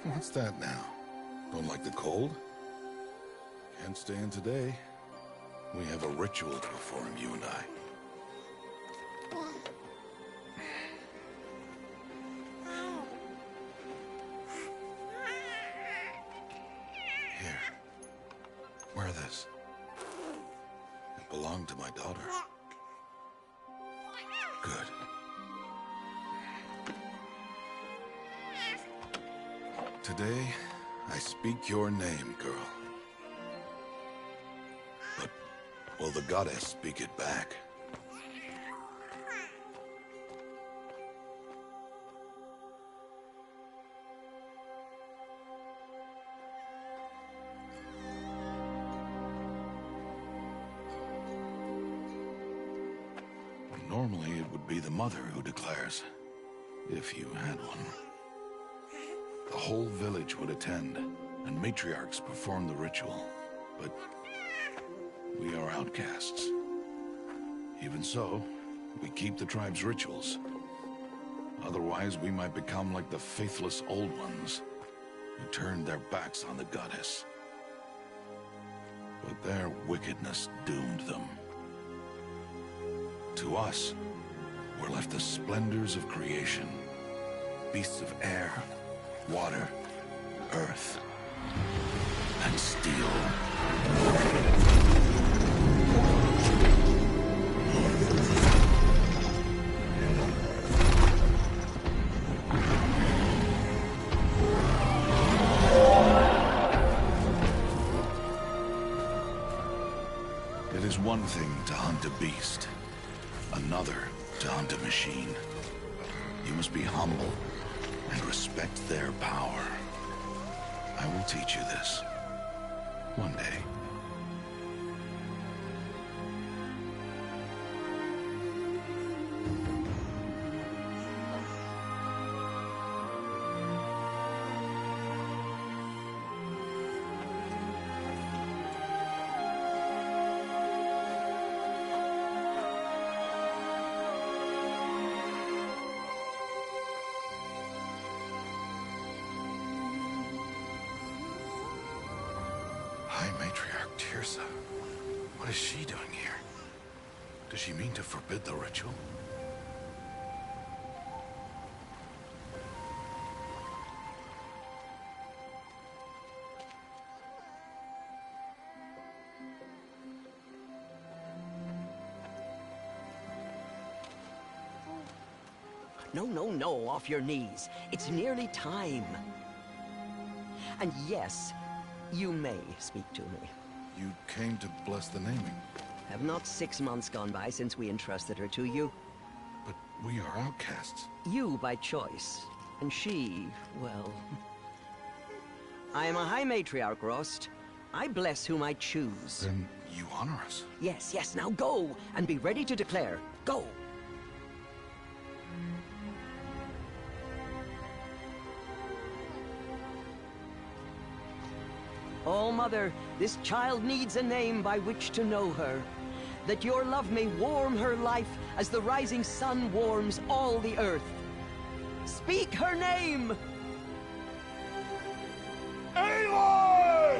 What's that now? Don't like the cold? Can't stay in today. We have a ritual to perform, you and I. Here. Wear this. It belonged to my daughter. Good. Today, I speak your name, girl. But will the goddess speak it back? Normally, it would be the mother who declares, if you had one. The whole village would attend, and matriarchs perform the ritual. But we are outcasts. Even so, we keep the tribe's rituals. Otherwise, we might become like the faithless old ones, who turned their backs on the goddess. But their wickedness doomed them. To us, were left the splendors of creation, beasts of air, water, earth, and steel. It is one thing to hunt a beast, another to hunt a machine. You must be humble and respect their power. I will teach you this. One day. High Matriarch Tirsa. What is she doing here? Does she mean to forbid the ritual? No, no, no, off your knees. It's nearly time. And yes, you may speak to me. You came to bless the naming. Have not 6 months gone by since we entrusted her to you? But we are outcasts. You by choice, and she, well... I am a High Matriarch, Rost. I bless whom I choose. Then you honor us. Yes, yes, now go, and be ready to declare. Go! Oh, Mother, this child needs a name by which to know her. That your love may warm her life as the rising sun warms all the earth. Speak her name! Aloy!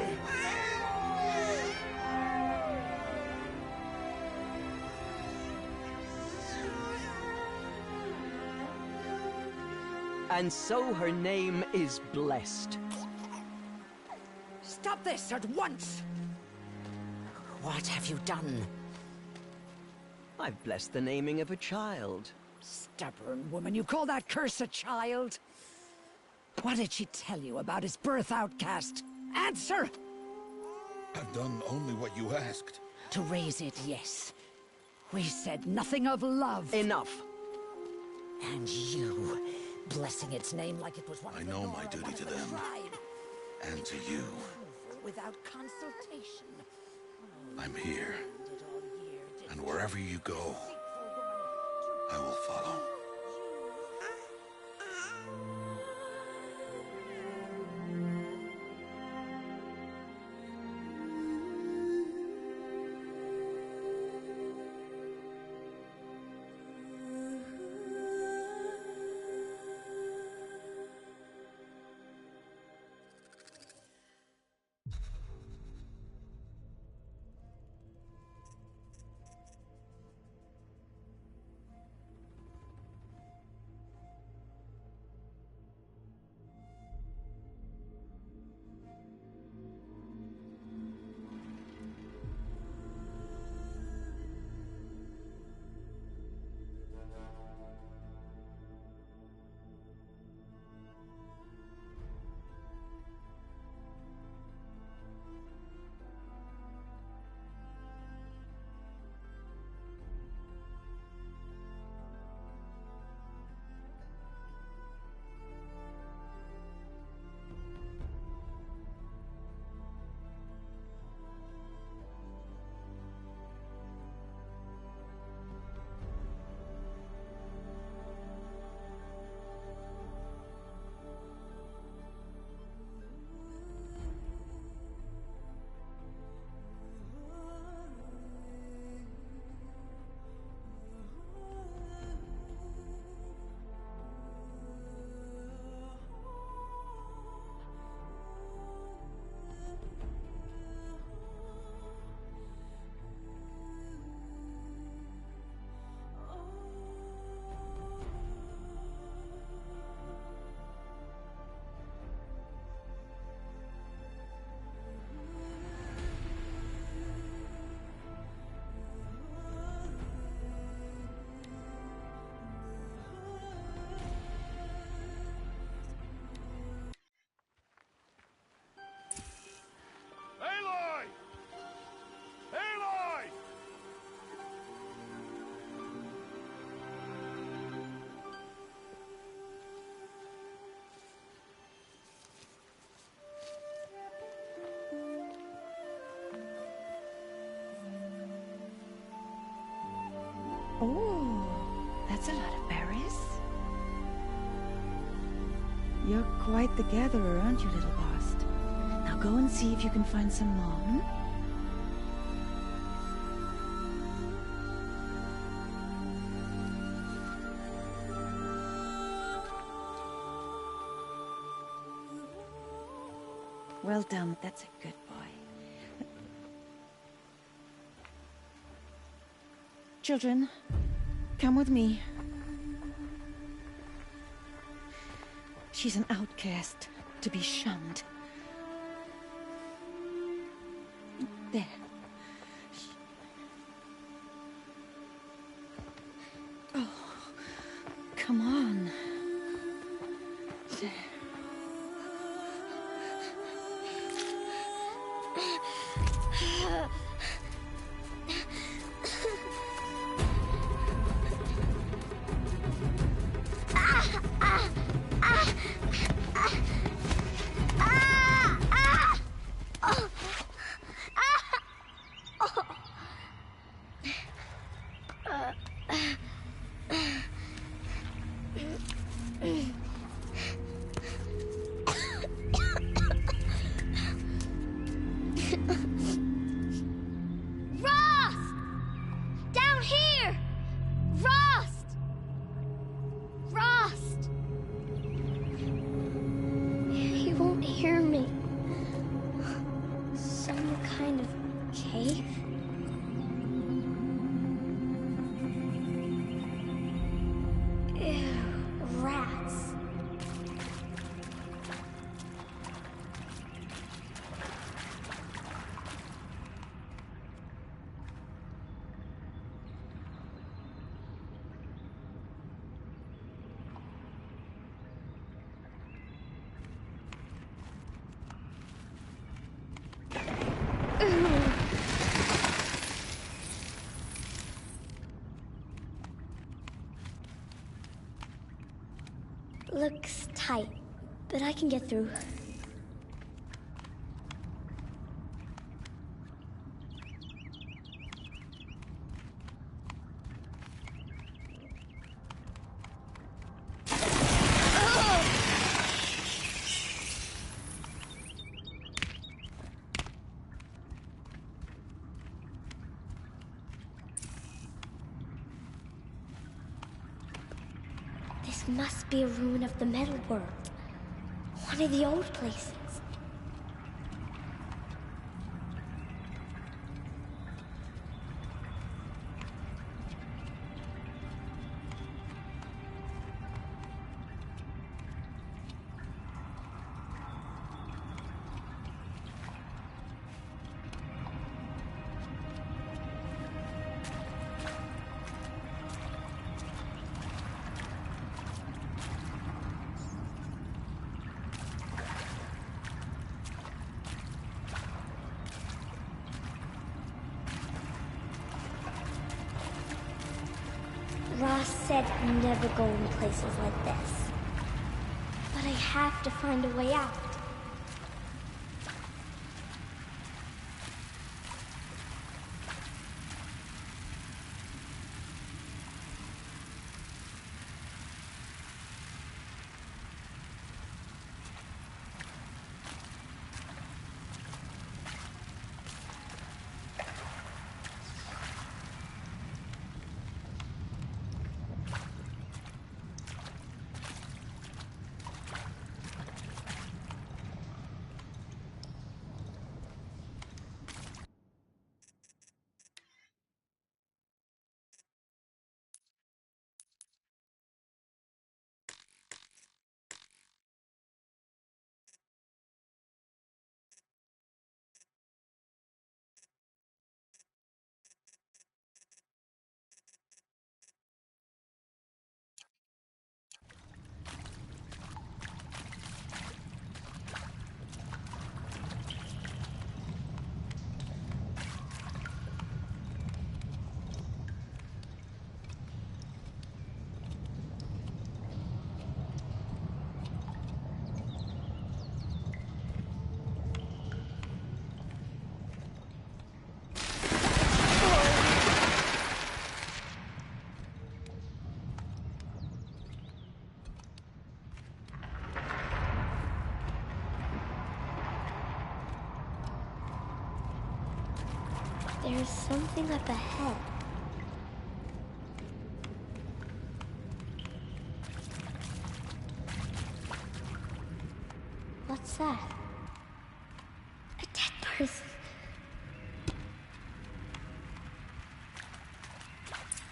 And so her name is blessed. Stop this at once! What have you done? I've blessed the naming of a child. Stubborn woman, you call that curse a child? What did she tell you about his birth, outcast? Answer! I've done only what you asked. To raise it, yes. We said nothing of love. Enough. And you, blessing its name like it was one of I the know Nora, my duty one of to the them. tribe. And to you. Without consultation. I'm here. And wherever you go, I will follow. Oh, that's a lot of berries. You're quite the gatherer, aren't you, little Bast? Now go and see if you can find some more, hmm? Well done, that's a good boy. Children, come with me. She's an outcast, to be shunned. There. Oh, come on. There. Hear me. Some kind of cave? Ew, rats. Looks tight, but I can get through. This must be a ruin of the metal world. One of the old places. Ross said never go in places like this. But I have to find a way out. There's something up ahead. What's that? A dead person.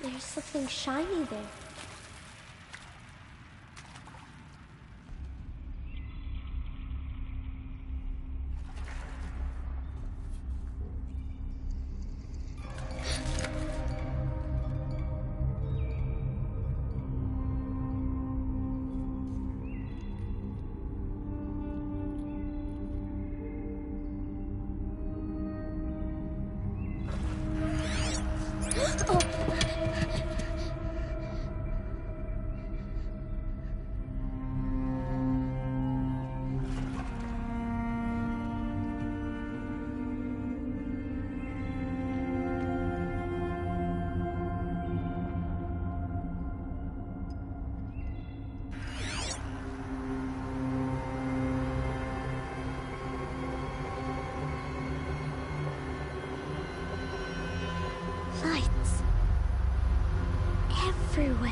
There's something shiny there. Lights. Everywhere.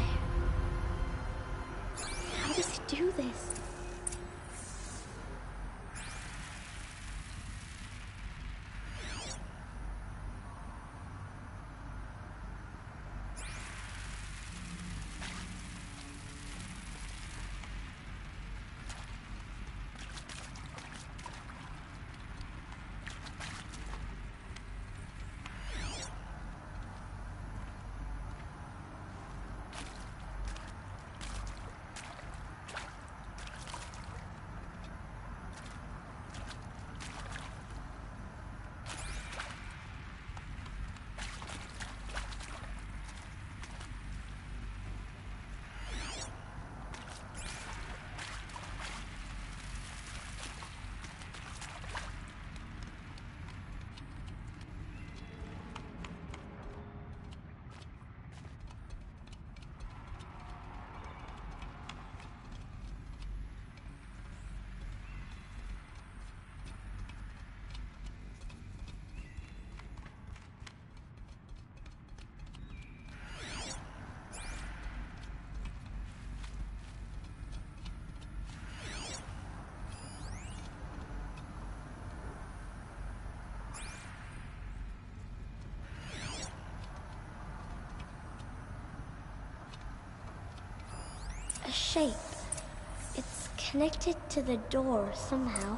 How does he do this? A shape. It's connected to the door somehow.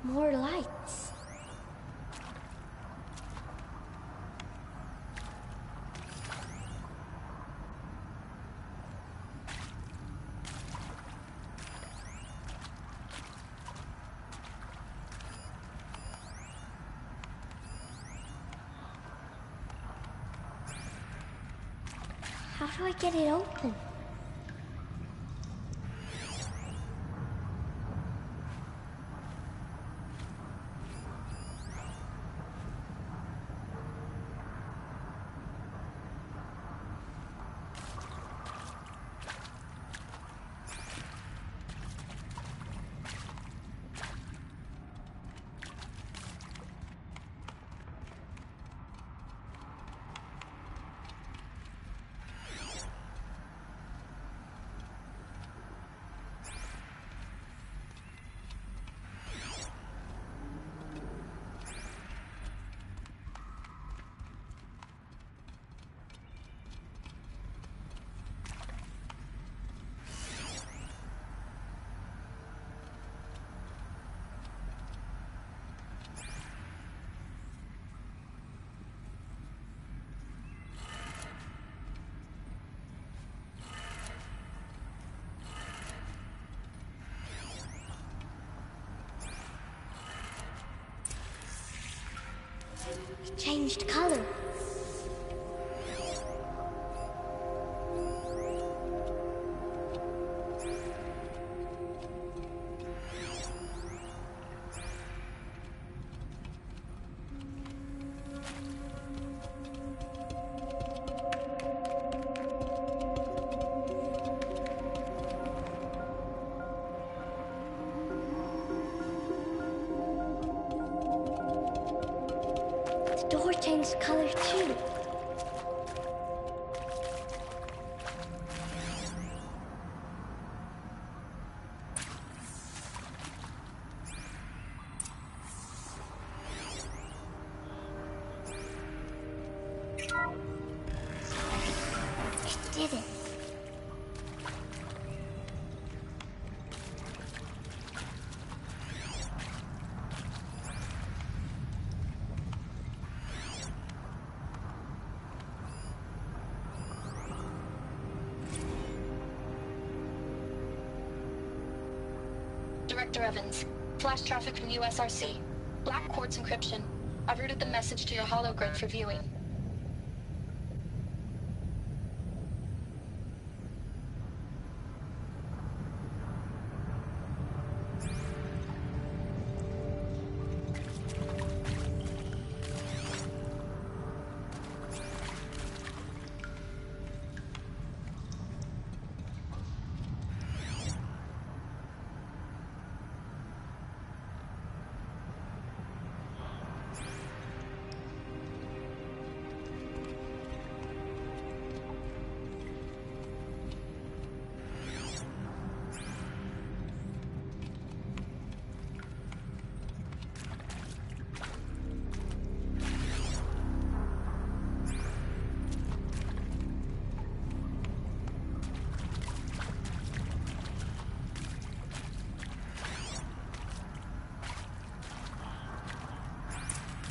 More lights. How do I get it open? changed color. The door changed color too. It did it. Director Evans, flash traffic from USRC. Black quartz encryption. I've routed the message to your hologrid for viewing.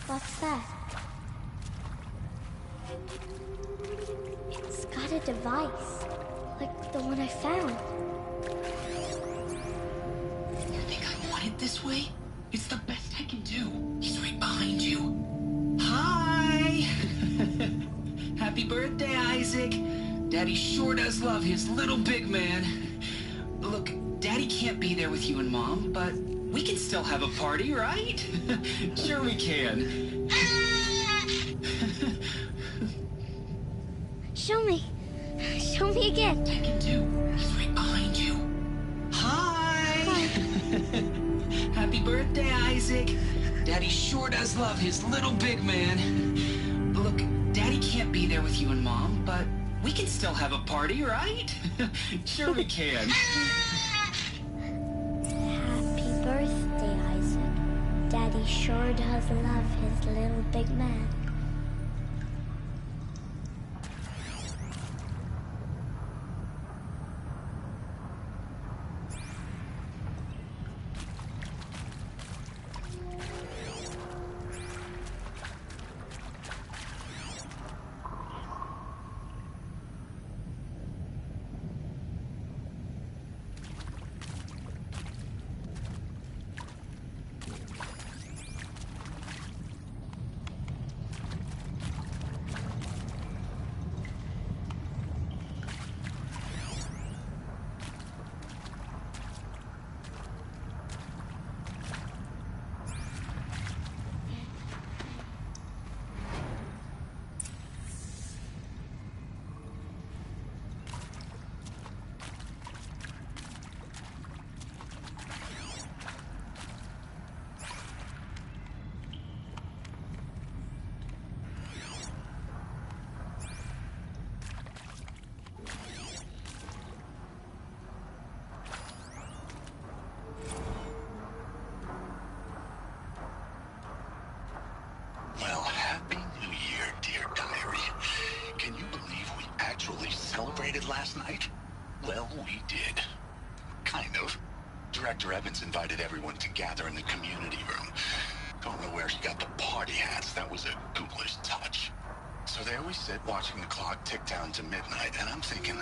What's that? It's got a device, like the one I found. You think I want it this way? It's the best I can do. He's right behind you. Hi! Happy birthday, Isaac. Daddy sure does love his little big man. Look, Daddy can't be there with you and Mom, but we can still have a party, right? Sure we can. Show me. Show me again. I can do. He's right behind you. Hi! Happy birthday, Isaac. Daddy sure does love his little big man. Look, Daddy can't be there with you and Mom, but we can still have a party, right? Sure we can. Happy birthday, Isaac. Daddy sure does love his little big man. Well, Happy New Year, dear diary. Can you believe we actually celebrated last night? Well, we did. Kind of. Director Evans invited everyone to gather in the community room. Don't know where she got the party hats. That was a ghoulish touch. So there we sit, watching the clock tick down to midnight, and I'm thinking,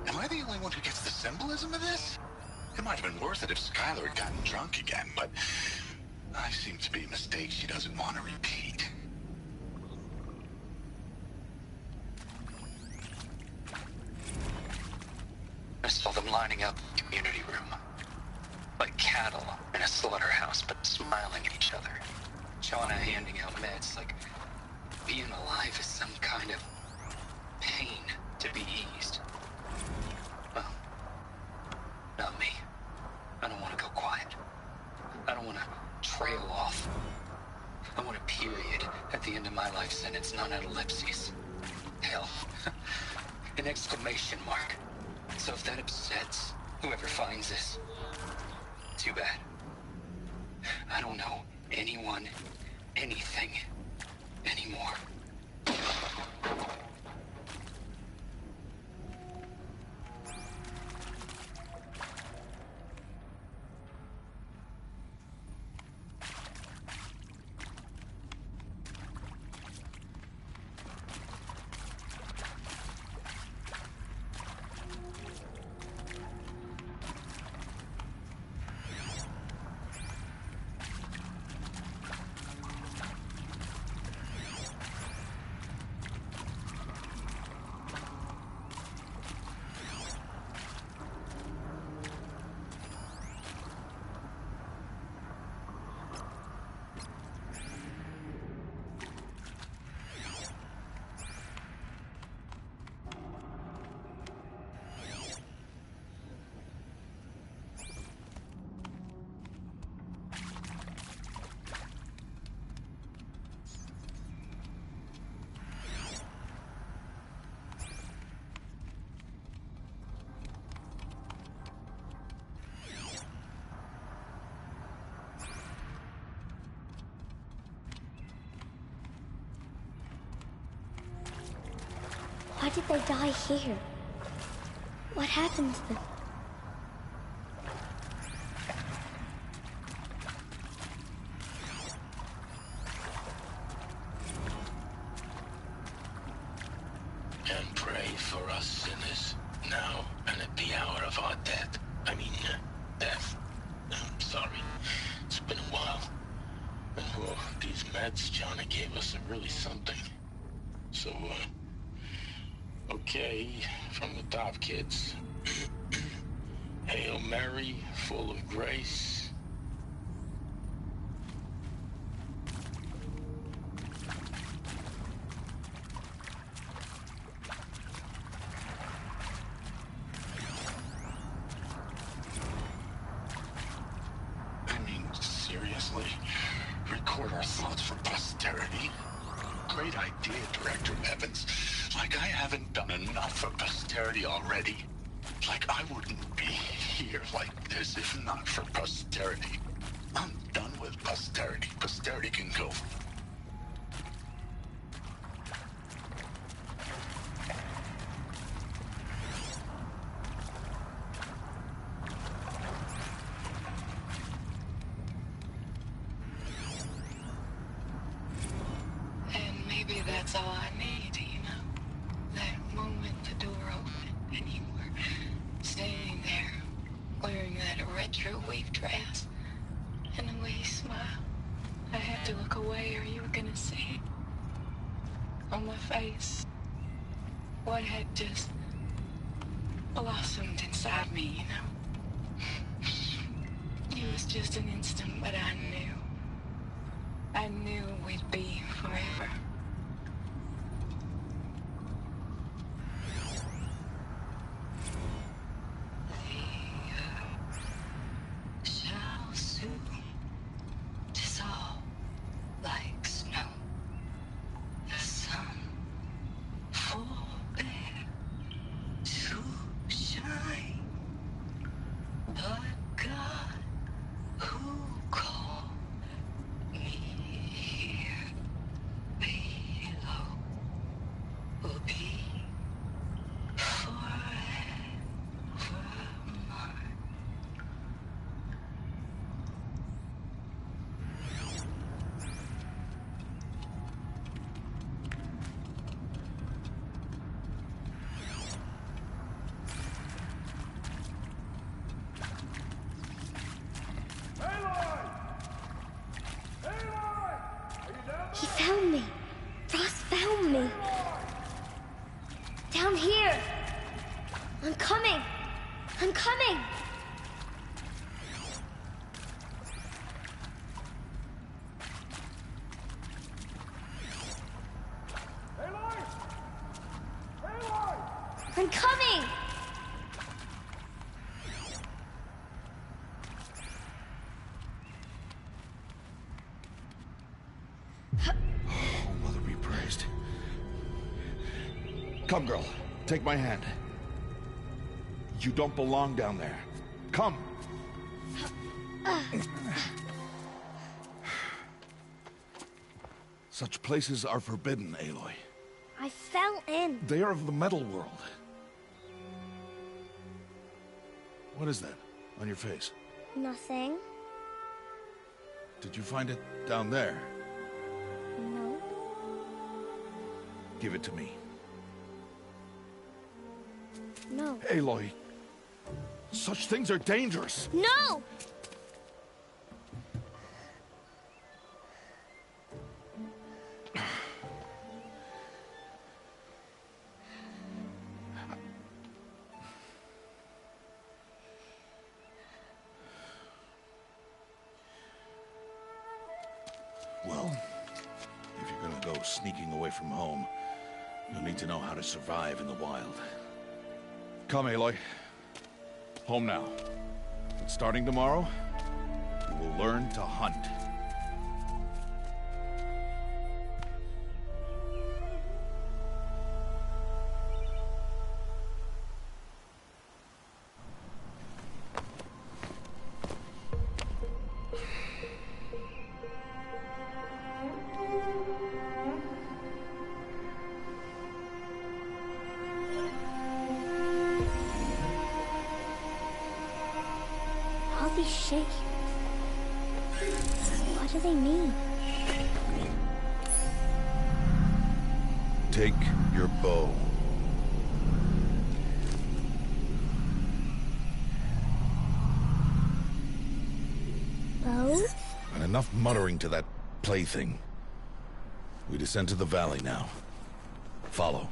am I the only one who gets the symbolism of this? It might have been worth it if Skylar had gotten drunk again, but I seem to be a mistake she doesn't want to repeat. them lining up in the community room. Like cattle in a slaughterhouse, but smiling at each other. Shauna handing out meds like being alive is some kind of pain to be eased. Well, not me. I don't want to go quiet. I don't want to trail off. I want a period at the end of my life sentence, not an ellipses. Hell, an exclamation mark. So if that upsets whoever finds this, too bad. I don't know anyone, anything, anymore. Why did they die here? What happened to them? And pray for us sinners, now and at the hour of our death. Death. I'm sorry. It's been a while. And these meds Johnny gave us are really something. So, okay, from the top, kids. Hail Mary, full of grace. Seriously? Record our thoughts for posterity? Great idea, Director Evans. Like I haven't done enough for posterity already. Like I wouldn't be here like this if not for posterity. I'm done with posterity. Posterity can go. Maybe that's all I need, you know? That moment the door opened and you were standing there wearing that retro weave dress and the way you smiled. I had to look away or you were gonna see on my face what had just blossomed inside me, you know? It was just an instant, but I knew we'd be forever. I'm coming! I'm coming! Oh, Mother be praised. Come, girl. Take my hand. You don't belong down there. Come! Such places are forbidden, Aloy. I fell in. They are of the metal world. What is that on your face? Nothing. Did you find it down there? No. Give it to me. No. Aloy, such things are dangerous. No! Well, if you're gonna go sneaking away from home, you'll need to know how to survive in the wild. Come, Aloy. Home now. But starting tomorrow, you will learn to hunt. All these shapes. What do they mean? Take your bow. Bow? And enough muttering to that plaything. We descend to the valley now. Follow.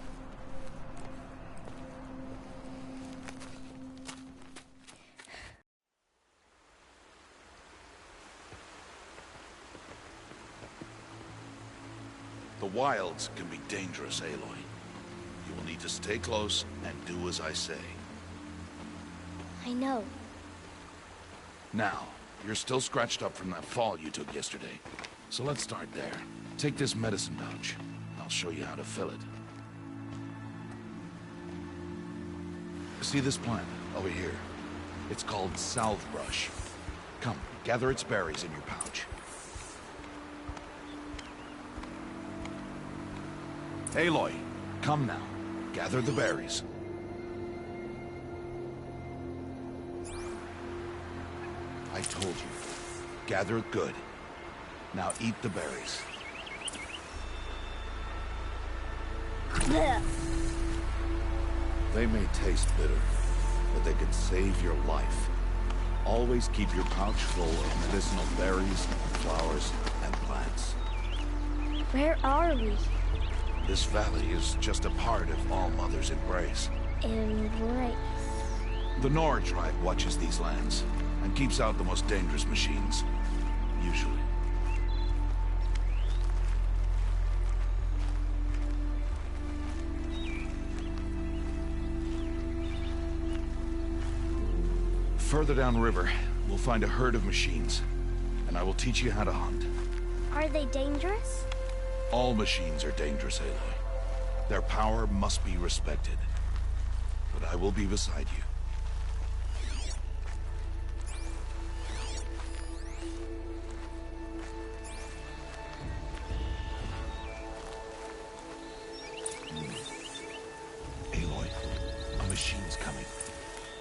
The wilds can be dangerous, Aloy. You will need to stay close and do as I say. I know. Now, you're still scratched up from that fall you took yesterday. So let's start there. Take this medicine pouch. I'll show you how to fill it. See this plant over here? It's called salve brush. Come, gather its berries in your pouch. Aloy, come now. Gather the berries. I told you. Gather it good. Now eat the berries. Blech. They may taste bitter, but they can save your life. Always keep your pouch full of medicinal berries, flowers, and plants. Where are we? This valley is just a part of All Mother's embrace. Embrace. The Nora tribe watches these lands and keeps out the most dangerous machines, usually. Further downriver, we'll find a herd of machines, and I will teach you how to hunt. Are they dangerous? All machines are dangerous, Aloy. Their power must be respected. But I will be beside you. Aloy, a machine's coming.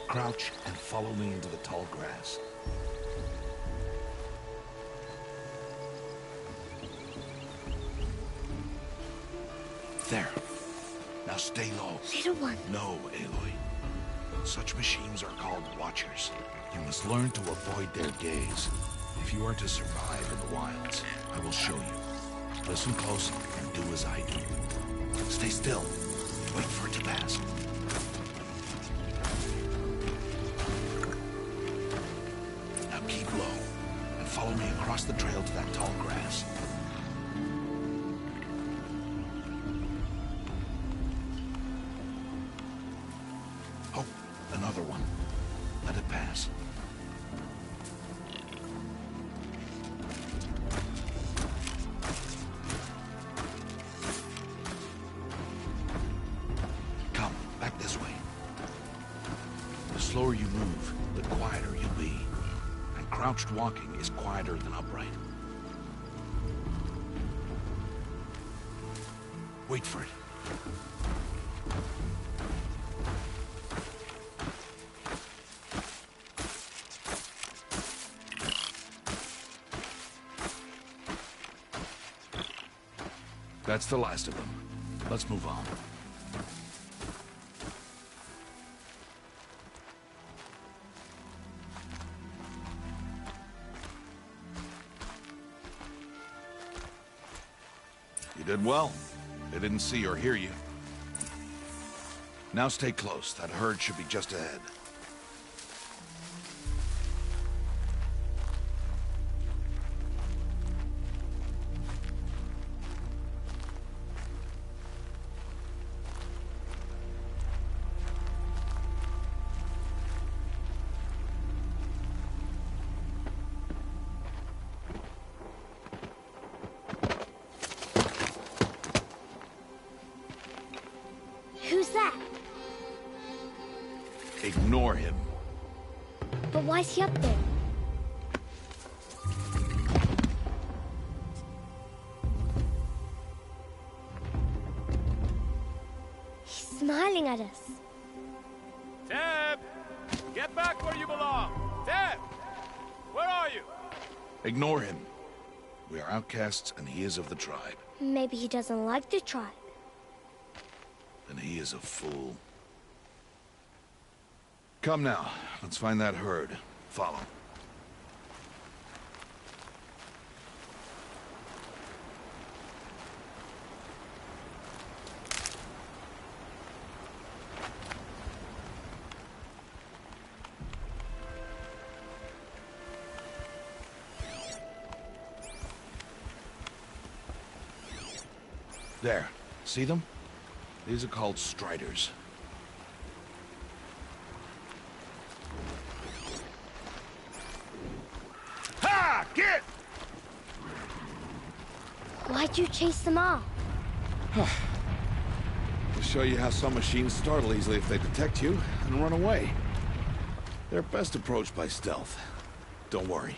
Crouch and follow me into the tall grass. There. Now stay low. Little one. No, Aloy. Such machines are called Watchers. You must learn to avoid their gaze. If you are to survive in the wilds, I will show you. Listen close and do as I do. Stay still. Wait for it to pass. across the trail to that tall grass. Oh, another one. Let it pass. Come, back this way. The slower you move, the quieter you'll be. And crouched walking is quieter than upright. Wait for it. That's the last of them. Let's move on. You did well. They didn't see or hear you. Now stay close. That herd should be just ahead. Who's that? Ignore him. But why's he up there? He's smiling at us. Teb! Get back where you belong! Teb! Where are you? Ignore him. We are outcasts, and he is of the tribe. Maybe he doesn't like the tribe. Then he is a fool. Come now, let's find that herd. Follow. There. See them? These are called striders. Ha! Get! Why'd you chase them off? To show you how some machines startle easily if they detect you and run away. They're best approached by stealth. Don't worry.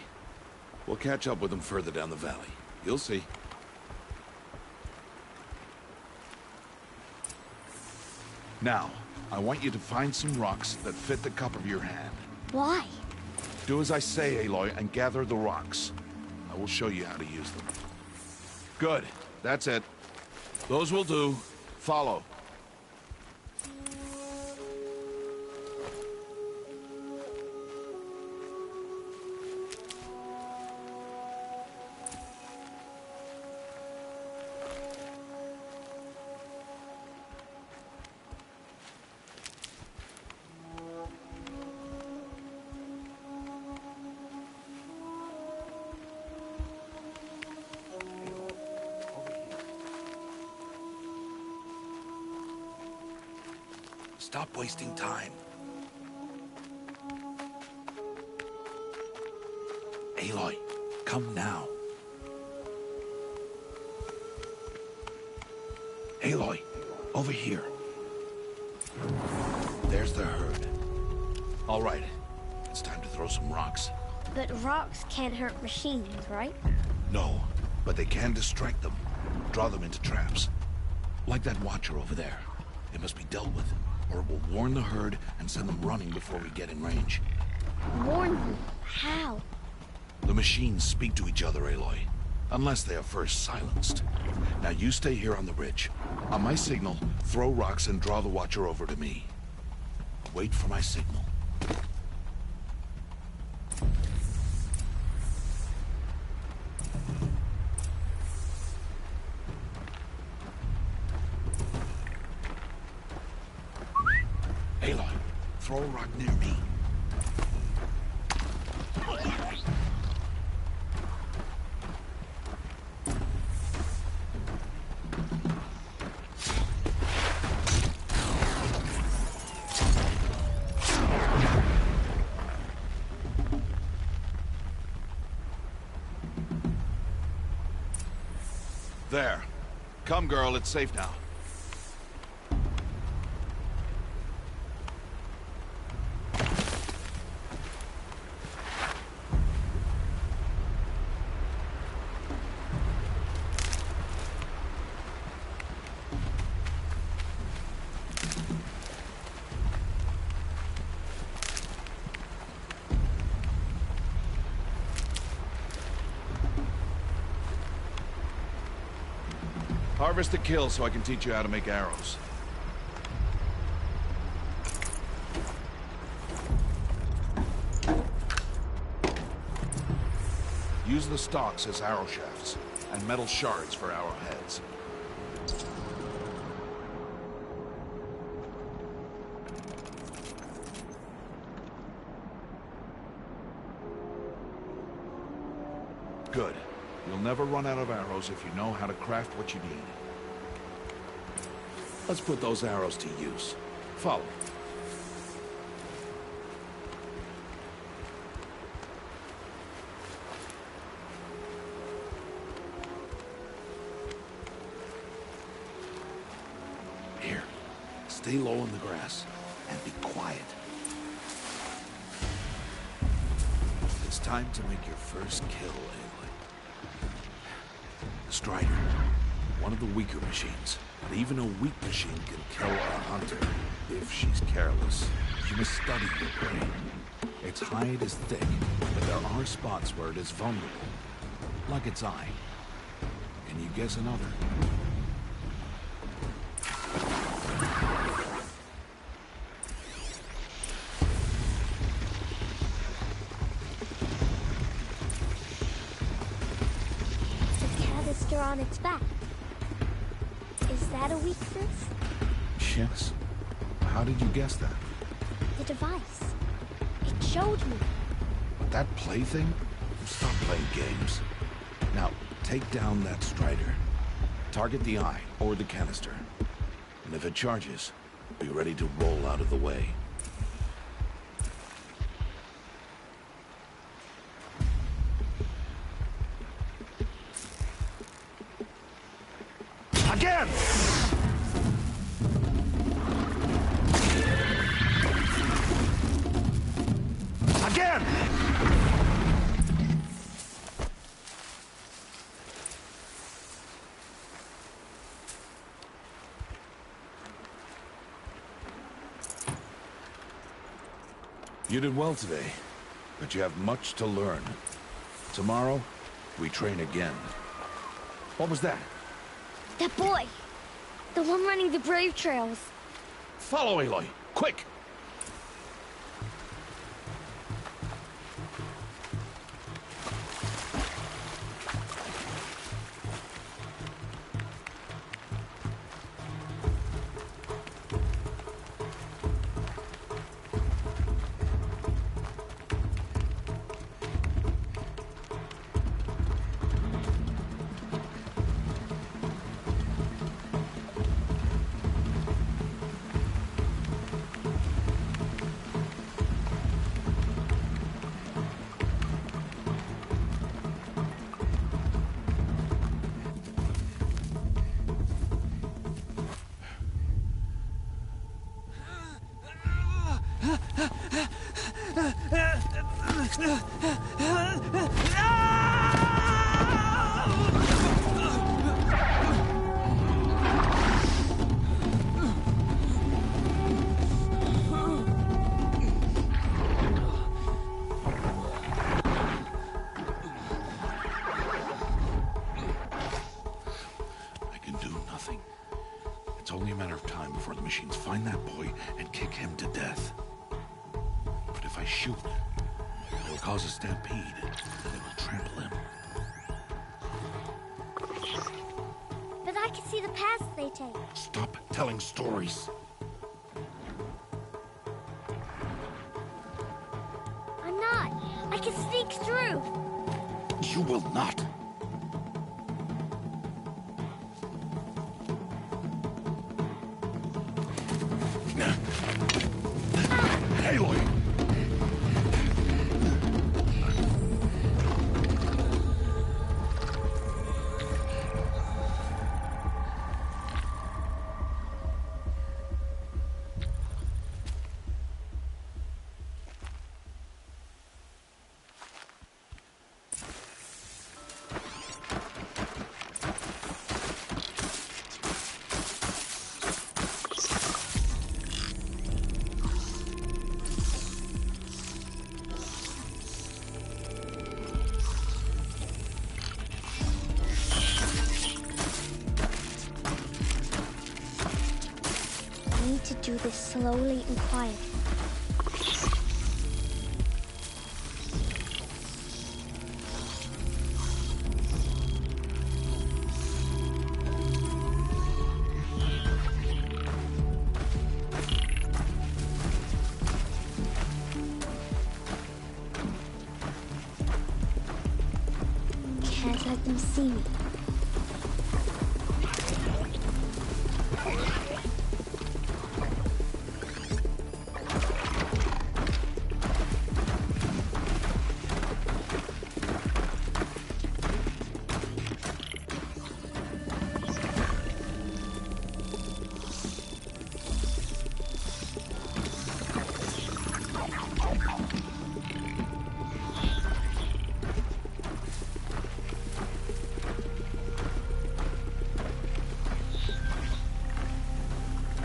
We'll catch up with them further down the valley. You'll see. Now, I want you to find some rocks that fit the cup of your hand. Why? Do as I say, Aloy, and gather the rocks. I will show you how to use them. Good. That's it. Those will do. Follow. Stop wasting time. Aloy, come now. Aloy, over here. There's the herd. All right, it's time to throw some rocks. But rocks can't hurt machines, right? No, but they can distract them. Draw them into traps. Like that watcher over there. It must be dealt with, or it will warn the herd and send them running before we get in range. Warn them? How? The machines speak to each other, Aloy. Unless they are first silenced. Now you stay here on the ridge. On my signal, throw rocks and draw the watcher over to me. Wait for my signal. Aloy, throw a rock near me. There. Come, girl, it's safe now. Harvest the kill so I can teach you how to make arrows. Use the stalks as arrow shafts, and metal shards for arrowheads. Good. You'll never run out of arrows if you know how to craft what you need. Let's put those arrows to use. Follow. Here. Stay low in the grass and be quiet. It's time to make your first kill, Aloy. Strider. One of the weaker machines. But even a weak machine can kill a hunter if she's careless. You must study your prey. Its hide is thick, but there are spots where it is vulnerable. Like its eye. Can you guess another? On its back. Is that a weakness? Yes. How did you guess that? The device. It showed me. That plaything? Stop playing games. Now, take down that Strider. Target the eye or the canister. And if it charges, be ready to roll out of the way. Again! Again! You did well today, but you have much to learn. Tomorrow, we train again. What was that? That boy! The one running the brave trails. Follow Aloy, quick! It's only a matter of time before the machines find that boy and kick him to death. But if I shoot, it will cause a stampede. They will trample him. But I can see the paths they take. Stop telling stories. I'm not. I can sneak through. You will not. Aloy! this slowly and quietly. Can't let them see me.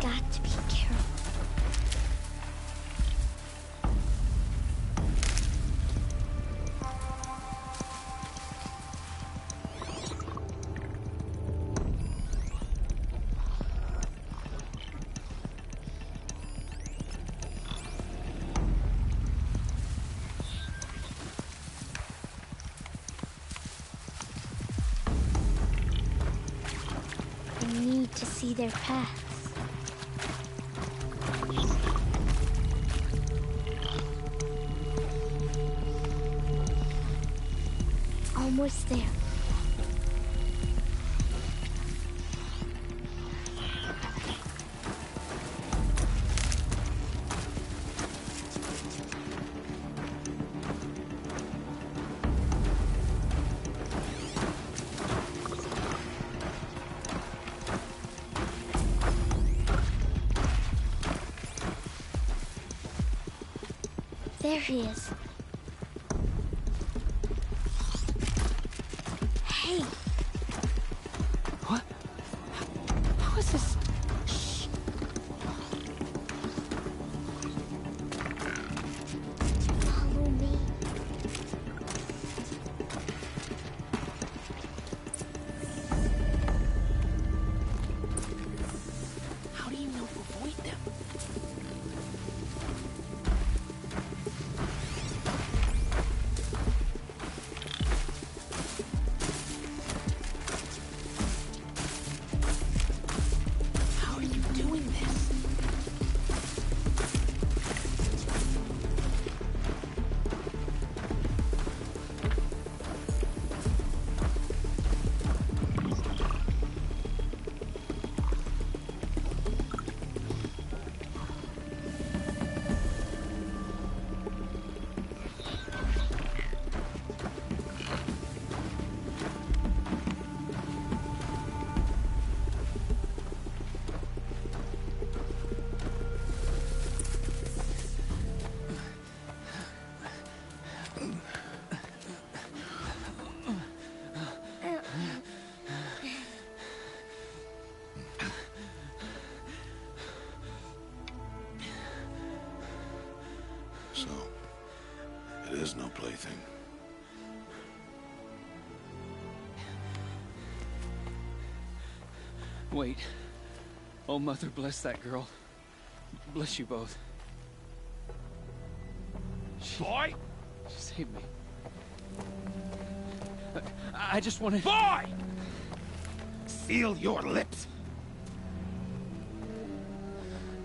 Got to be careful. I need to see their paths. Almost there. There he is. Hey. What? How is this? Shh. Follow me. How do you know to avoid them? How are you doing this? So, it is no plaything. Wait. Oh, Mother, bless that girl. Bless you both. Boy! She saved me. I just wanted... Boy! Seal your lips!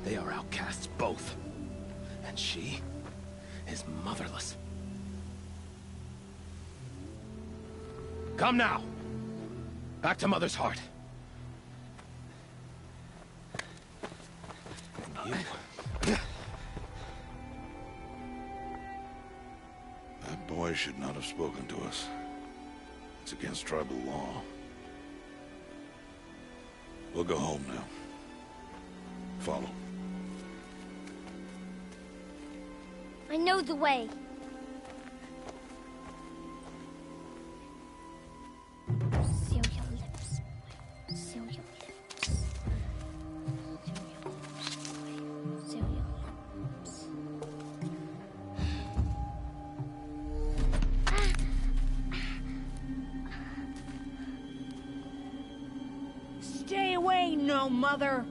They are outcasts, both. And she is motherless. Come now! Back to Mother's heart. And you... That boy should not have spoken to us. It's against tribal law. We'll go home now. Follow. I know the way. Seal your lips. Seal your lips. Seal your lips. Seal your lips. Stay away, no mother.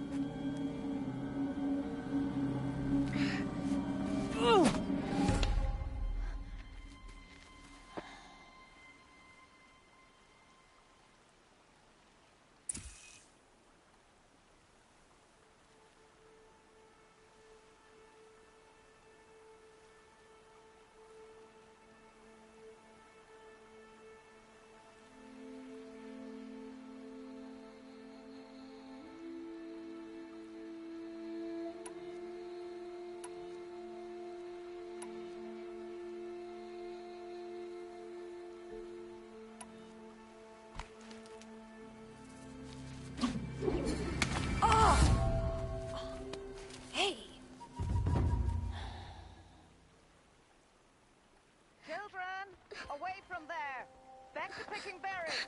Back to picking berries.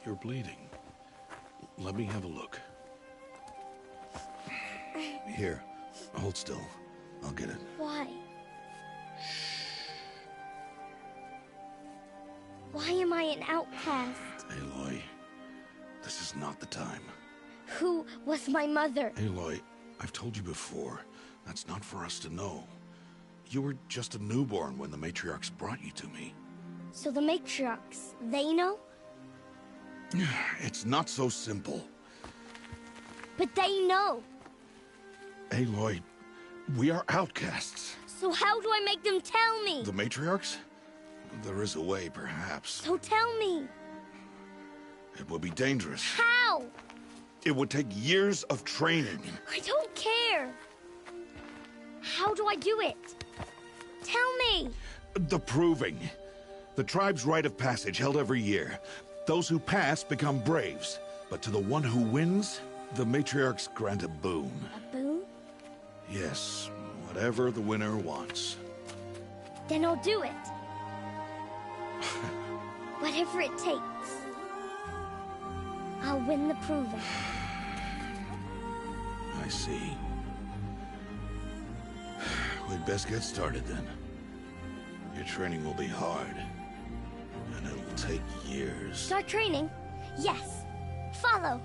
You're bleeding. Let me have a look. Here, hold still. I'll get it. Why? Why am I an outcast? Aloy, this is not the time. Who was my mother? Aloy, I've told you before, that's not for us to know. You were just a newborn when the matriarchs brought you to me. So the matriarchs, they know? It's not so simple. But they know. Aloy, we are outcasts. So how do I make them tell me? The matriarchs? There is a way, perhaps. So tell me. It would be dangerous. How? It would take years of training. I don't care. How do I do it? Tell me. The proving. The tribe's rite of passage held every year. Those who pass become braves. But to the one who wins, the matriarchs grant a boon. A boon? Yes, whatever the winner wants. Then I'll do it. Whatever it takes. I'll win the proving. I see. We'd best get started then. Your training will be hard. And it'll take years. Start training? Yes. Follow.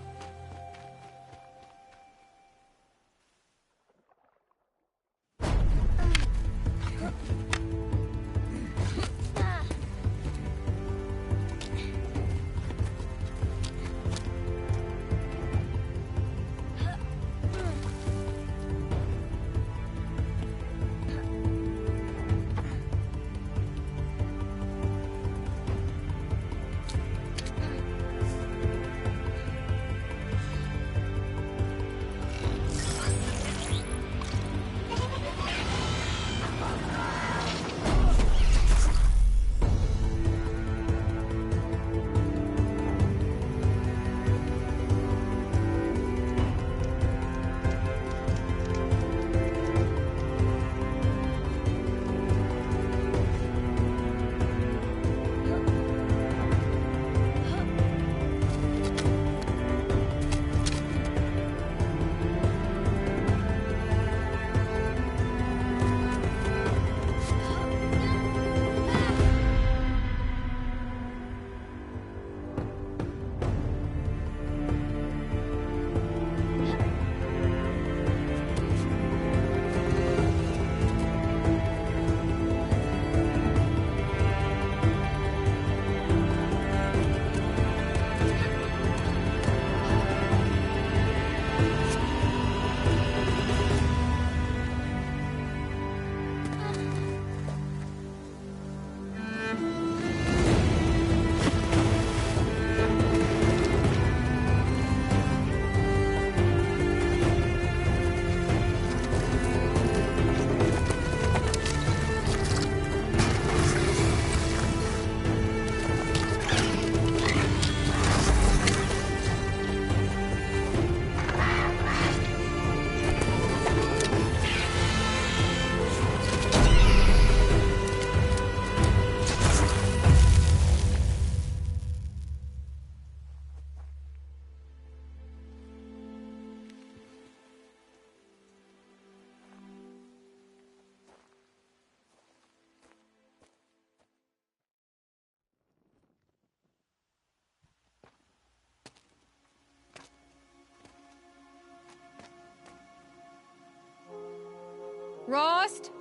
Rost?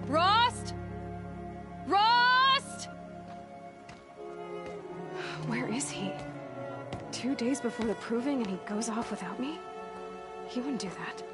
Rost? Rost? Where is he? 2 days before the proving and he goes off without me? He wouldn't do that.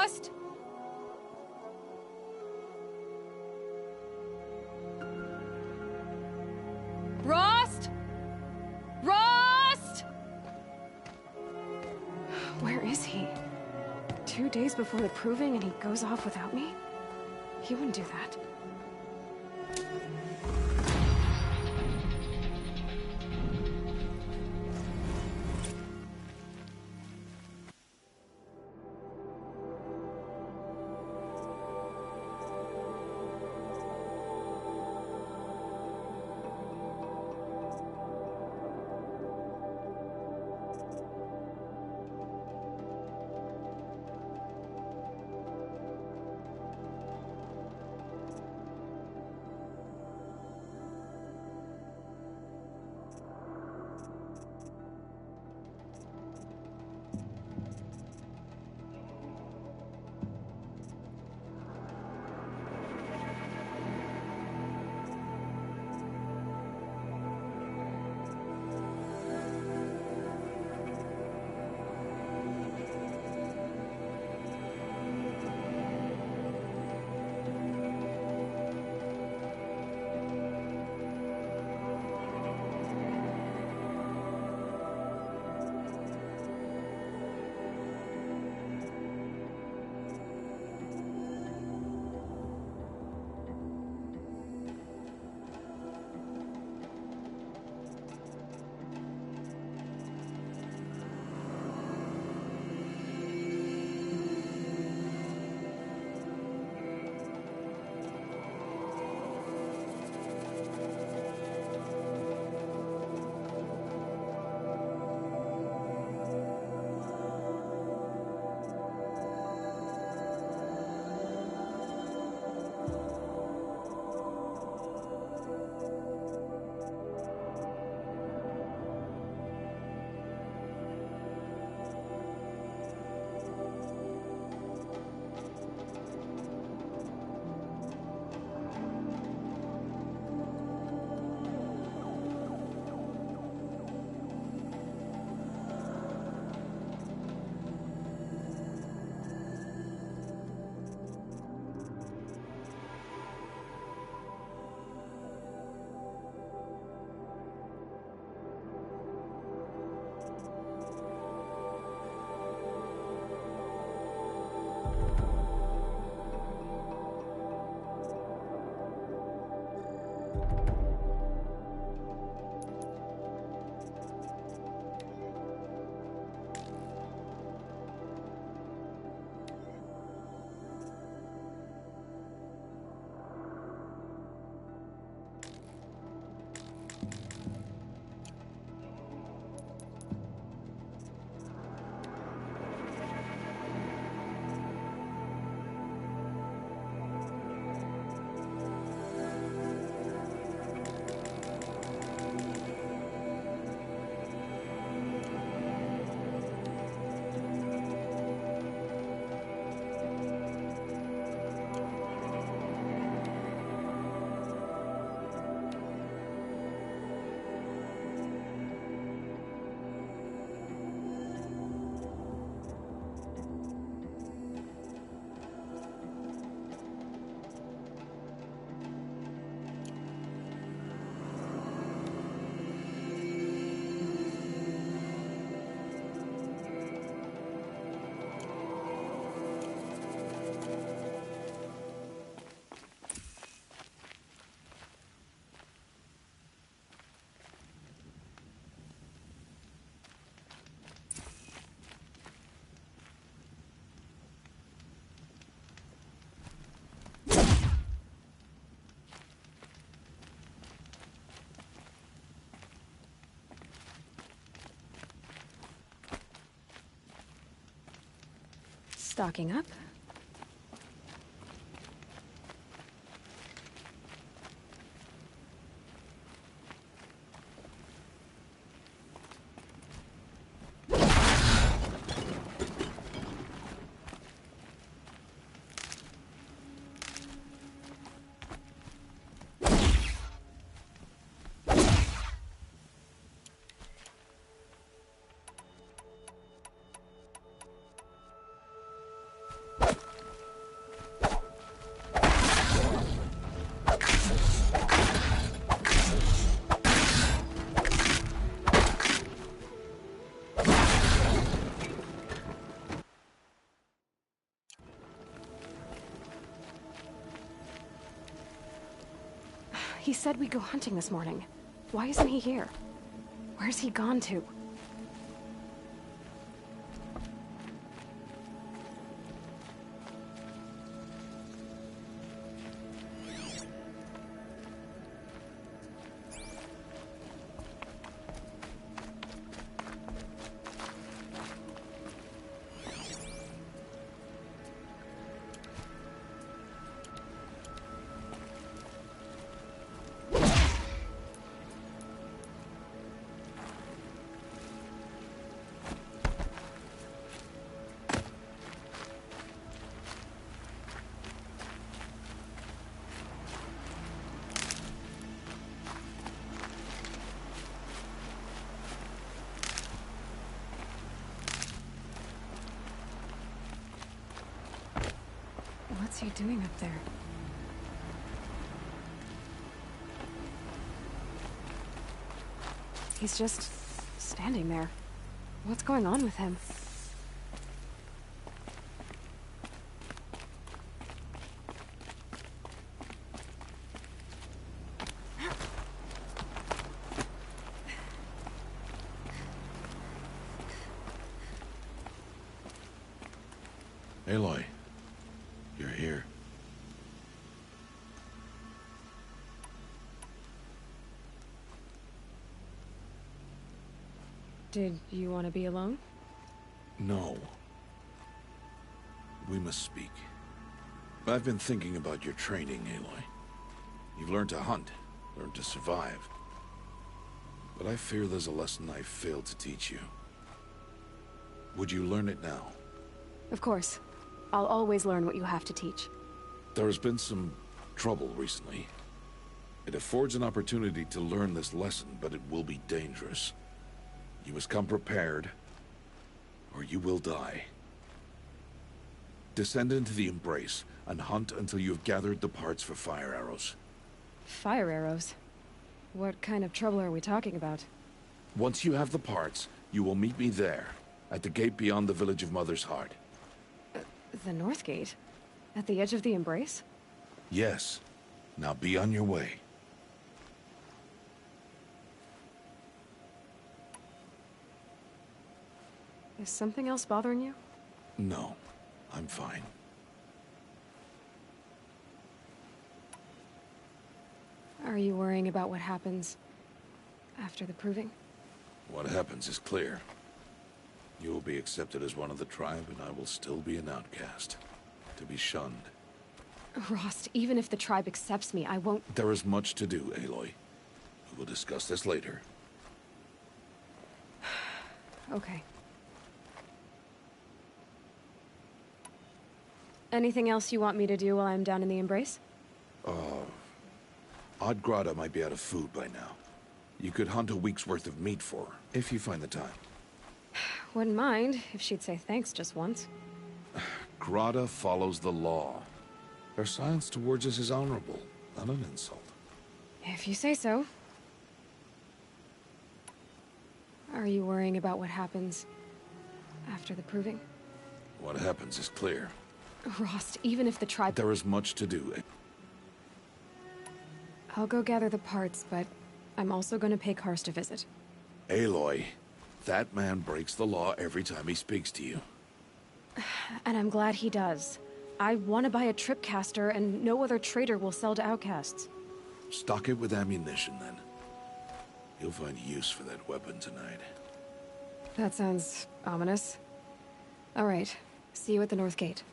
Rost! Rost! Rost! Where is he? 2 days before the proving and he goes off without me? He wouldn't do that. Stocking up. He said we'd go hunting this morning. Why isn't he here? Where's he gone to? What's he doing up there? He's just standing there. What's going on with him? Aloy, you're here. Did you want to be alone? No. We must speak. I've been thinking about your training, Aloy. You've learned to hunt, learned to survive. But I fear there's a lesson I failed to teach you. Would you learn it now? Of course. I'll always learn what you have to teach. There has been some trouble recently. It affords an opportunity to learn this lesson, but it will be dangerous. You must come prepared, or you will die. Descend into the Embrace, and hunt until you have gathered the parts for fire arrows. Fire arrows? What kind of trouble are we talking about? Once you have the parts, you will meet me there, at the gate beyond the village of Mother's Heart. The North Gate? At the edge of the Embrace? Yes. Now be on your way. Is something else bothering you? No, I'm fine. Are you worrying about what happens after the proving? What happens is clear. You will be accepted as one of the tribe, and I will still be an outcast. To be shunned. Rost, even if the tribe accepts me, I won't— There is much to do, Aloy. We will discuss this later. Okay. Anything else you want me to do while I'm down in the Embrace? Odd might be out of food by now. You could hunt a week's worth of meat for her, if you find the time. Wouldn't mind if she'd say thanks just once. Grata follows the law. Her silence towards us is honorable, not an insult. If you say so. Are you worrying about what happens after the proving? What happens is clear. Rost, even if the tribe— There is much to do. I'll go gather the parts, but I'm also going to pay Karst a visit. Aloy, that man breaks the law every time he speaks to you. And I'm glad he does. I want to buy a tripcaster, and no other trader will sell to outcasts. Stock it with ammunition, then. You'll find use for that weapon tonight. That sounds ominous. All right. See you at the North Gate.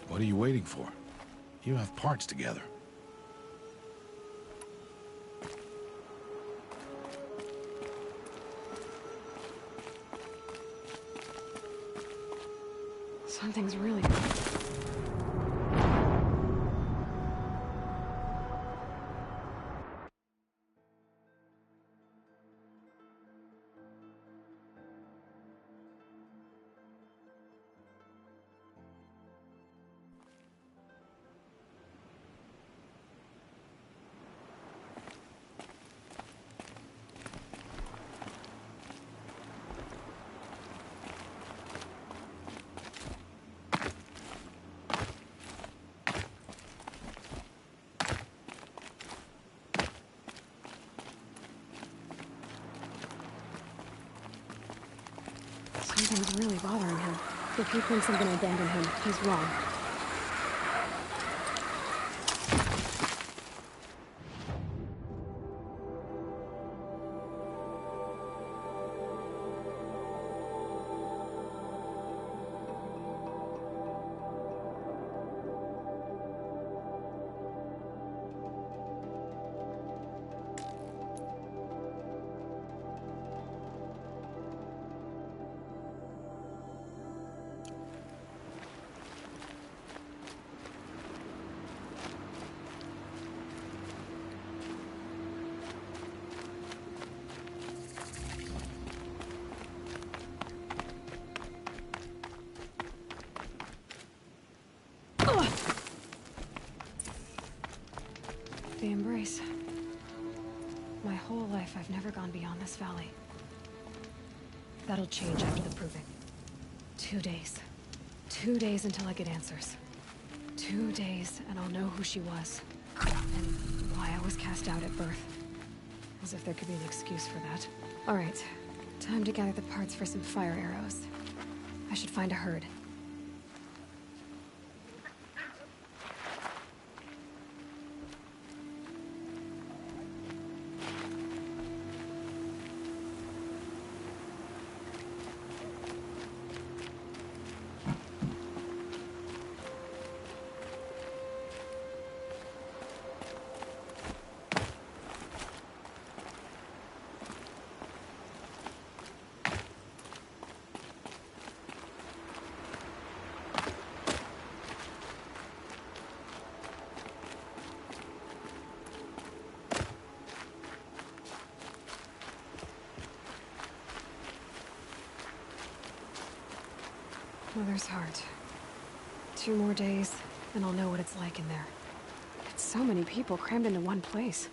What are you waiting for? You have parts together. Something's really... Something's really bothering him. If he thinks I'm gonna abandon him, he's wrong. The embrace. My whole life, I've never gone beyond this valley. That'll change after the proving. 2 days. 2 days until I get answers. 2 days, and I'll know who she was. And why I was cast out at birth. As if there could be an excuse for that. Alright. Time to gather the parts for some fire arrows. I should find a herd. Mother's heart. 2 more days, and I'll know what it's like in there. It's so many people crammed into one place.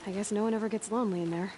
I guess no one ever gets lonely in there.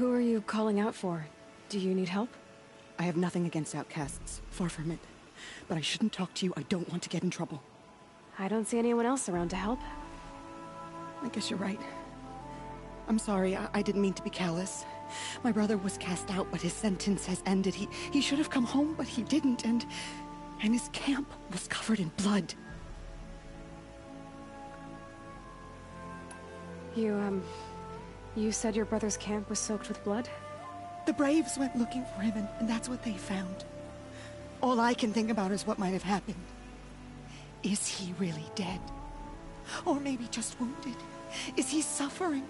Who are you calling out for? Do you need help? I have nothing against outcasts. Far from it. But I shouldn't talk to you. I don't want to get in trouble. I don't see anyone else around to help. I guess you're right. I'm sorry. I didn't mean to be callous. My brother was cast out, but his sentence has ended. He should have come home, but he didn't, and his camp was covered in blood. You said your brother's camp was soaked with blood? The Braves went looking for him, and that's what they found. All I can think about is what might have happened. Is he really dead? Or maybe just wounded? Is he suffering?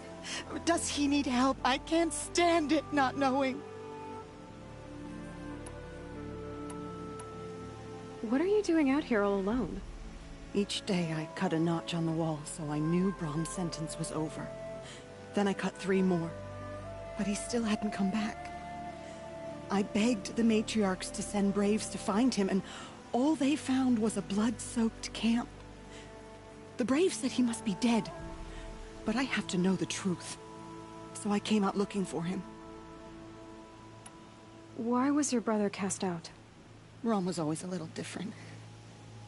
Or does he need help? I can't stand it not knowing. What are you doing out here all alone? Each day I cut a notch on the wall, so I knew Brom's sentence was over. Then I cut 3 more. But he still hadn't come back. I begged the matriarchs to send Braves to find him, and all they found was a blood-soaked camp. The Braves said he must be dead. But I have to know the truth. So I came out looking for him. Why was your brother cast out? Brom was always a little different.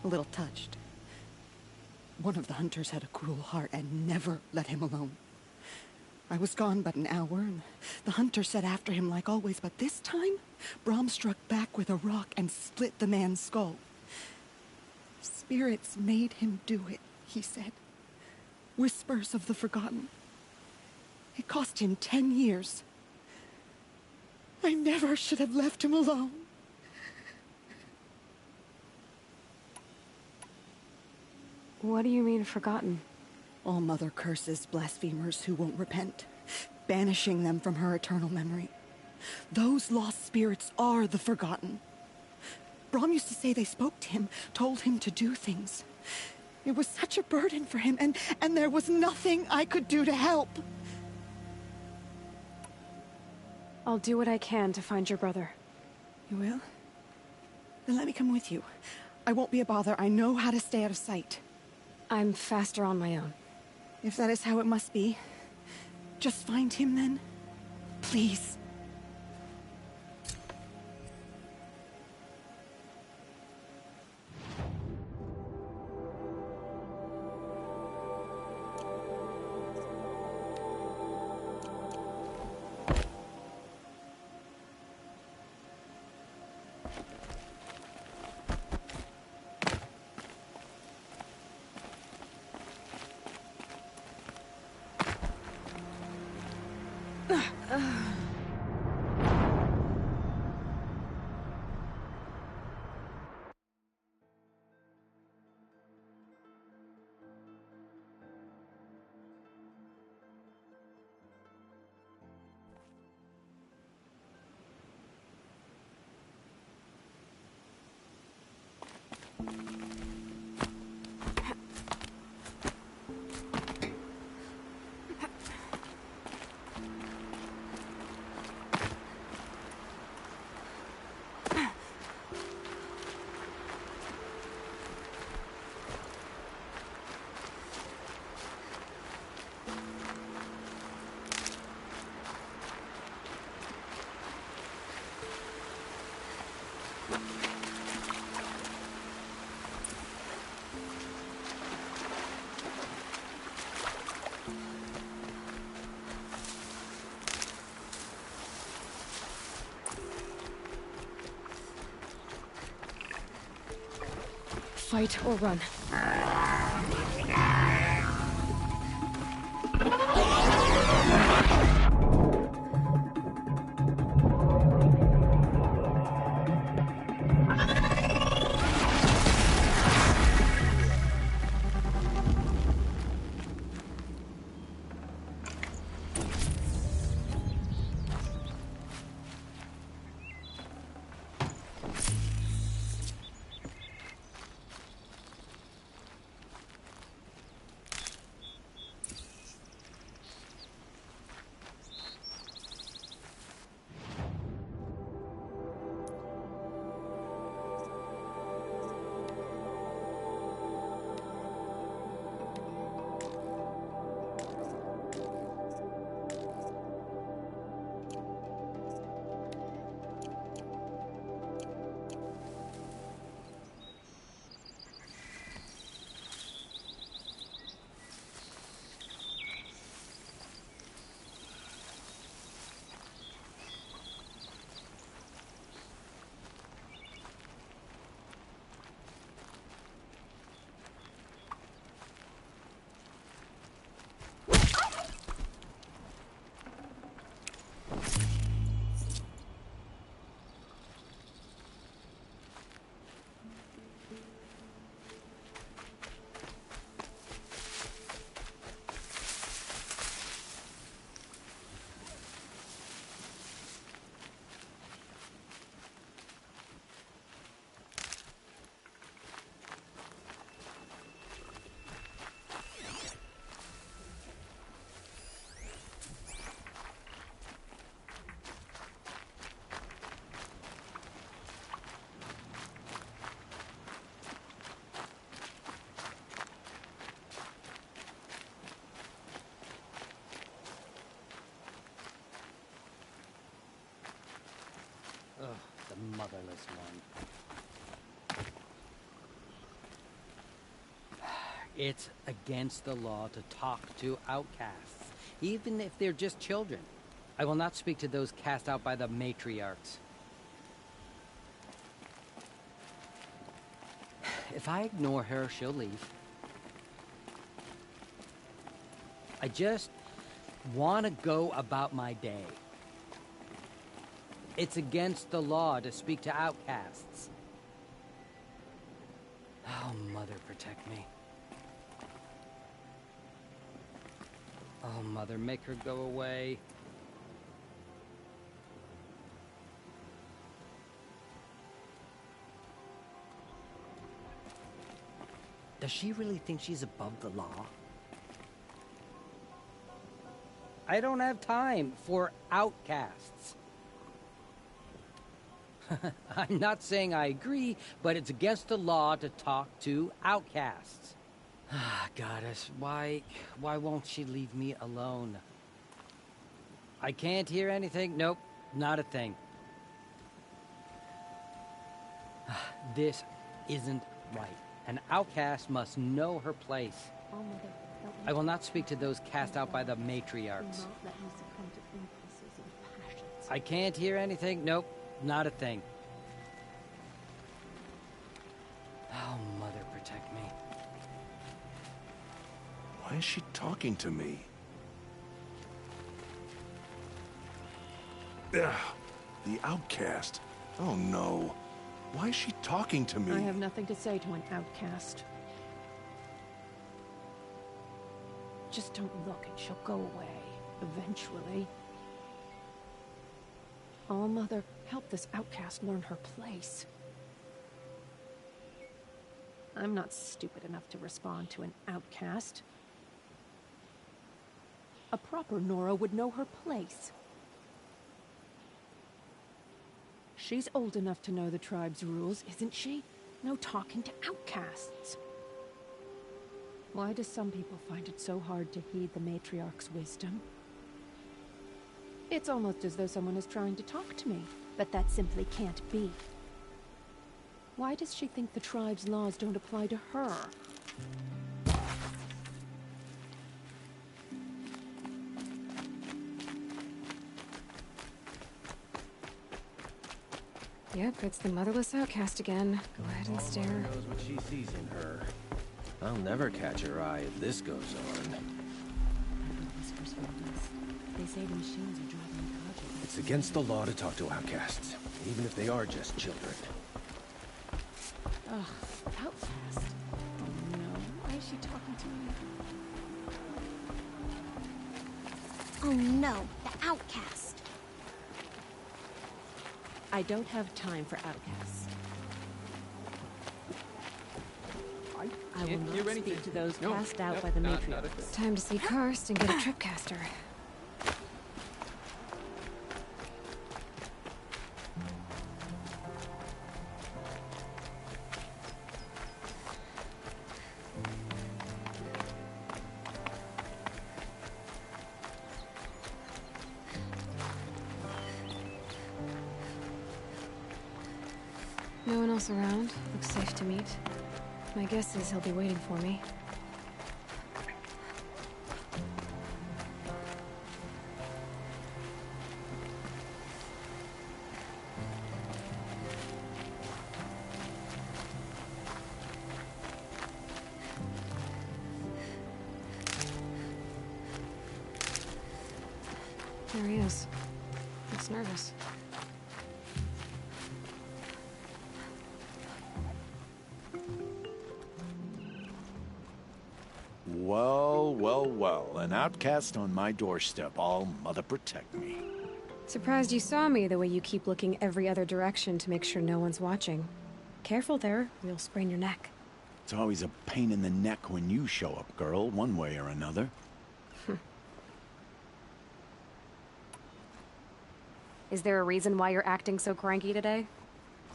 A little touched. One of the hunters had a cruel heart and never let him alone. I was gone but an hour, and the hunter set after him like always, but this time, Brom struck back with a rock and split the man's skull. Spirits made him do it, he said. Whispers of the forgotten. It cost him 10 years. I never should have left him alone. What do you mean, forgotten? All Mother curses blasphemers who won't repent, banishing them from her eternal memory. Those lost spirits are the forgotten. Brom used to say they spoke to him, told him to do things. It was such a burden for him, and there was nothing I could do to help. I'll do what I can to find your brother. You will? Then let me come with you. I won't be a bother. I know how to stay out of sight. I'm faster on my own. If that is how it must be, just find him then. Please. Fight or run. motherless one. It's against the law to talk to outcasts, even if they're just children. I will not speak to those cast out by the matriarchs. If I ignore her, she'll leave. I just want to go about my day. It's against the law to speak to outcasts. Oh, Mother, protect me. Oh, Mother, make her go away. Does she really think she's above the law? I don't have time for outcasts. I'm not saying I agree, but it's against the law to talk to outcasts. Goddess, why won't she leave me alone? I can't hear anything. Nope, not a thing. This isn't right. An outcast must know her place. I will not speak to those cast out by the matriarchs. I can't hear anything. Nope, not a thing. Oh, Mother, protect me. Why is she talking to me? Ugh, the outcast. Oh no. Why is she talking to me? I have nothing to say to an outcast. Just don't look and she'll go away, eventually. Oh, Mother, help this outcast learn her place. I'm not stupid enough to respond to an outcast. A proper Nora would know her place. She's old enough to know the tribe's rules, isn't she? No talking to outcasts. Why do some people find it so hard to heed the matriarch's wisdom? It's almost as though someone is trying to talk to me, but that simply can't be. Why does she think the tribe's laws don't apply to her? Yep, it's the motherless outcast again. Go ahead and stare. Mother knows what she sees in her. I'll never catch her eye if this goes on. They say the machines are driving the project. It's against the law to talk to outcasts, even if they are just children. Ugh, outcast. Oh no, why is she talking to me? Oh no, the outcast. I don't have time for outcasts. I will not speak to those cast out by the matriarchs. It's time to see Karst and get a tripcaster. No one else around. Looks safe to meet. My guess is he'll be waiting for me. There he is. Looks nervous. Well, well, well. An outcast on my doorstep. All Mother protect me. Surprised you saw me the way you keep looking every other direction to make sure no one's watching. Careful there, or you'll sprain your neck. It's always a pain in the neck when you show up, girl, one way or another. Is there a reason why you're acting so cranky today?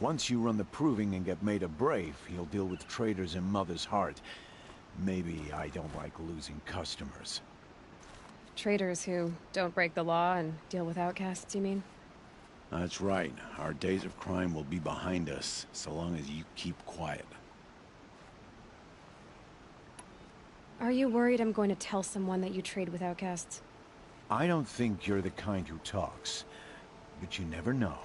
Once you run the proving and get made a brave, you'll deal with traitors in Mother's heart. Maybe I don't like losing customers. Traitors who don't break the law and deal with outcasts, you mean? That's right. Our days of crime will be behind us, so long as you keep quiet. Are you worried I'm going to tell someone that you trade with outcasts? I don't think you're the kind who talks, but you never know.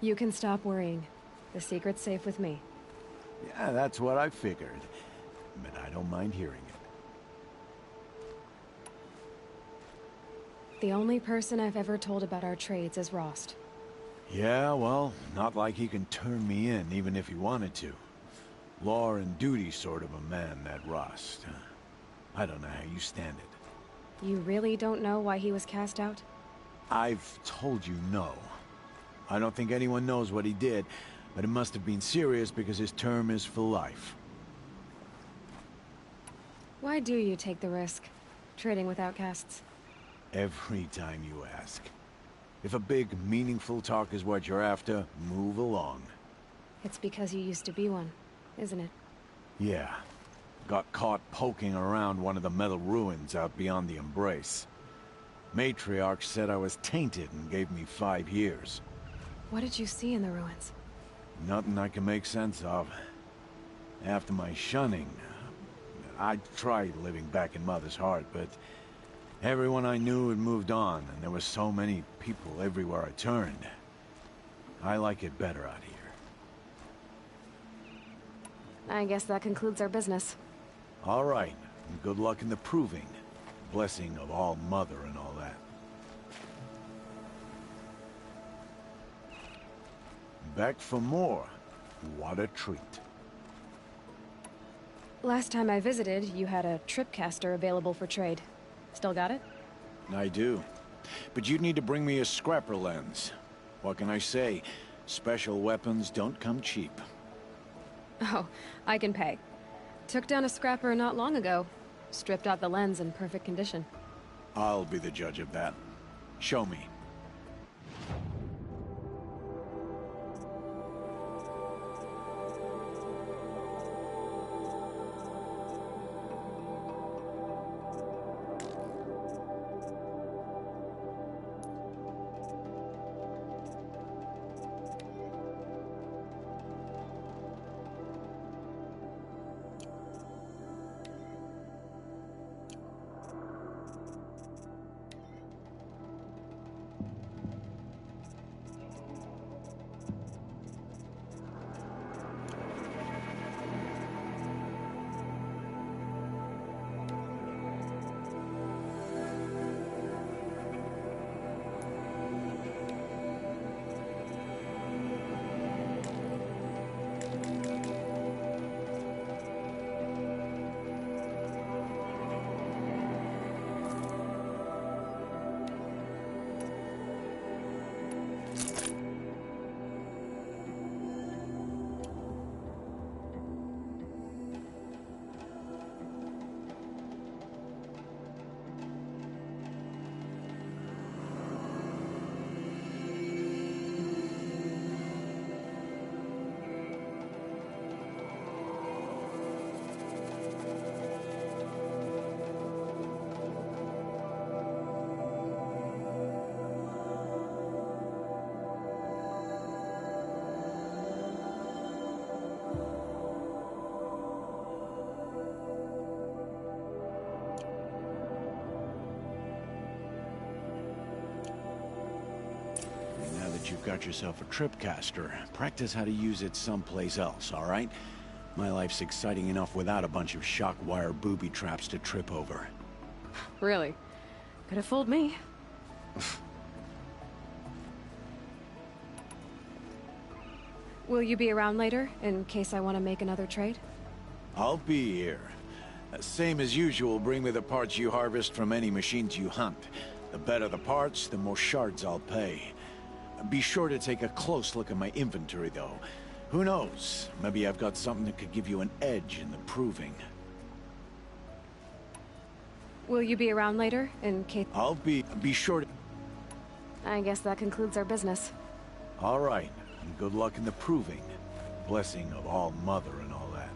You can stop worrying. The secret's safe with me. Yeah, that's what I figured. But I don't mind hearing it. The only person I've ever told about our trades is Rost. Yeah, well, not like he can turn me in, even if he wanted to. Law and duty sort of a man, that Rost. I don't know how you stand it. You really don't know why he was cast out? I've told you no. I don't think anyone knows what he did, but it must have been serious because his term is for life. Why do you take the risk, trading with outcasts? Every time you ask. If a big, meaningful talk is what you're after, move along. It's because you used to be one, isn't it? Yeah. Got caught poking around one of the metal ruins out beyond the Embrace. Matriarch said I was tainted and gave me 5 years. What did you see in the ruins? Nothing I can make sense of. After my shunning, I tried living back in Mother's heart, but everyone I knew had moved on, and there were so many people everywhere I turned. I like it better out here. I guess that concludes our business. All right, and good luck in the proving. Blessing of All Mother and all that. Back for more. What a treat. Last time I visited, you had a tripcaster available for trade. Still got it? I do. But you'd need to bring me a scrapper lens. What can I say? Special weapons don't come cheap. Oh, I can pay. Took down a scrapper not long ago. Stripped out the lens in perfect condition. I'll be the judge of that. Show me. You've got yourself a tripcaster. Practice how to use it someplace else, all right? My life's exciting enough without a bunch of shock wire booby traps to trip over. Really? Could have fooled me. Will you be around later, in case I want to make another trade? I'll be here. Same as usual, bring me the parts you harvest from any machines you hunt. The better the parts, the more shards I'll pay. Be sure to take a close look at my inventory, though. Who knows? Maybe I've got something that could give you an edge in the proving. Will you be around later, in case... I'll be sure to... I guess that concludes our business. All right, and good luck in the proving. Blessing of All Mother and all that.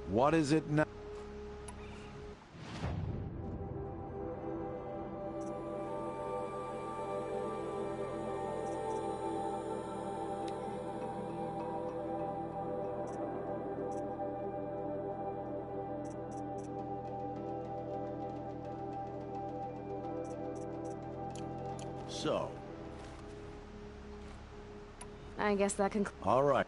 What is it now? So. I guess that can... All right.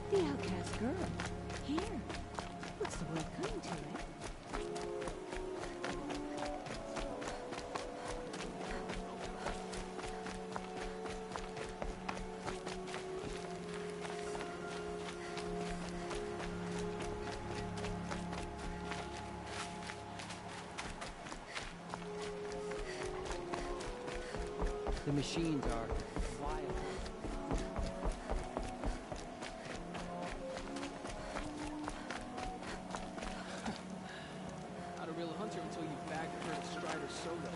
The outcast girl. Here. What's the world coming to, eh? The machines are wild. Not a real hunter until you bagged her at Strider Soda.